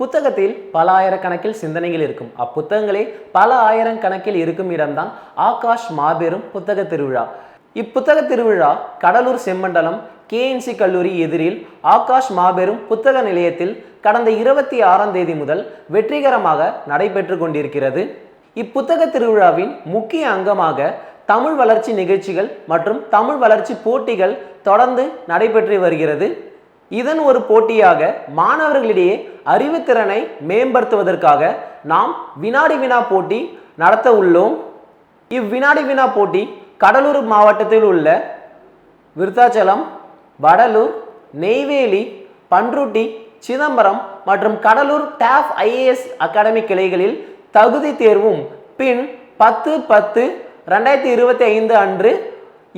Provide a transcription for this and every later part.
புத்தகத்தில் பல ஆயிரக்கணக்கில் சிந்தனைகள் இருக்கும். அப்புத்தகங்களே பல ஆயிரம் கணக்கில் இருக்கும் இடம்தான் ஆகாஷ் மாபெரும் புத்தக திருவிழா. இப்புத்தக திருவிழா கடலூர் செம்மண்டலம் KNC கல்லூரி எதிரில் ஆகாஷ் மாபெரும் புத்தக நிலையத்தில் கடந்த 26ஆம் தேதி முதல் வெற்றிகரமாக நடைபெற்று கொண்டிருக்கிறது. இப்புத்தக திருவிழாவின் முக்கிய அங்கமாக தமிழ் வளர்ச்சி நிகழ்ச்சிகள் மற்றும் தமிழ் வளர்ச்சி போட்டிகள் தொடர்ந்து நடைபெற்று வருகிறது. இதன் ஒரு போட்டியாக மாணவர்களிடையே அறிவுத்திறனை மேம்படுத்துவதற்காக நாம் வினாடி வினா போட்டி நடத்த உள்ளோம். இவ்வினாடி வினா போட்டி கடலூர் மாவட்டத்தில் உள்ள விருத்தாச்சலம், வடலூர், நெய்வேலி, பன்ருட்டி, சிதம்பரம் மற்றும் கடலூர் TAF IAS அகாடமி கிளைகளில் தகுதி தேர்வும் பின் 10/10/2025 அன்று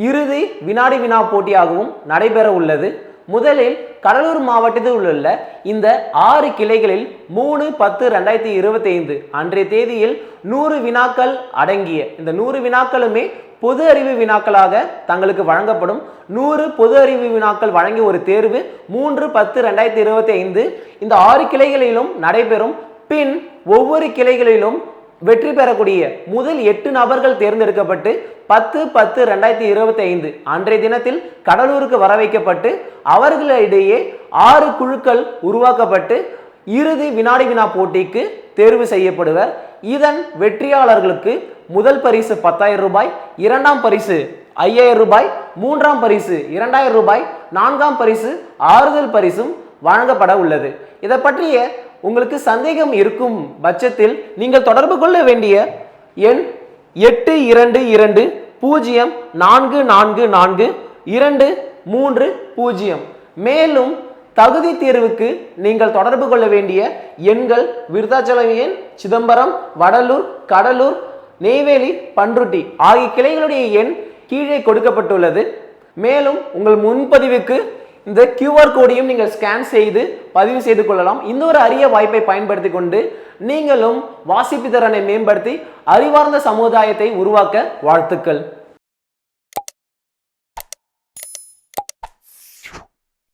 இறுதி வினாடி வினா போட்டியாகவும் நடைபெற உள்ளது. முதலில் கடலூர் மாவட்டத்தில் உள்ள இந்த 6 கிளைகளில் 3/10/2025 அன்றைய தேதியில் 100 வினாக்கள் அடங்கிய இந்த 100 வினாக்களுமே பொது அறிவு வினாக்களாக தங்களுக்கு வழங்கப்படும். 100 பொது அறிவு வினாக்கள் வழங்கிய ஒரு தேர்வு 3/10/2025 இந்த 6 கிளைகளிலும் நடைபெறும். பின் ஒவ்வொரு கிளைகளிலும் வெற்றி பெறக்கூடிய முதல் 8 நபர்கள் தேர்ந்தெடுக்கப்பட்டு 10/10/2025 அன்றைய தினத்தில் கடலூருக்கு வர வைக்கப்பட்டு அவர்களிடையே 6 குழுக்கள் உருவாக்கப்பட்டு இறுதி வினாடி வினா போட்டிக்கு தேர்வு செய்யப்படுவர். இதன் வெற்றியாளர்களுக்கு முதல் பரிசு 10,000 ரூபாய், இரண்டாம் பரிசு 5,000 ரூபாய், மூன்றாம் பரிசு 2,000 ரூபாய், நான்காம் பரிசு ஆறுதல் பரிசும் வழங்கப்பட உள்ளது. இதை பற்றிய உங்களுக்கு சந்தேகம் இருக்கும் பட்சத்தில் நீங்கள் தொடர்பு கொள்ள வேண்டிய எண் 8220444230. மேலும் தகுதி தேர்வுக்கு நீங்கள் தொடர்பு கொள்ள வேண்டிய எண்கள் விருத்தாச்சலம் எண், சிதம்பரம், வடலூர், கடலூர், நெய்வேலி, பன்ருட்டி ஆகிய கிளைகளுடைய எண் கீழே கொடுக்கப்பட்டுள்ளது. மேலும் உங்கள் முன்பதிவுக்கு இந்த QR கோடையும் நீங்கள் ஸ்கேன் செய்து பதிவு செய்து கொள்ளலாம். இந்த ஒரு அரிய வாய்ப்பை பயன்படுத்தி கொண்டு நீங்களும் வாசிப்பு திறனை மேம்படுத்தி அறிவார்ந்த சமுதாயத்தை உருவாக்க வாழ்த்துக்கள்.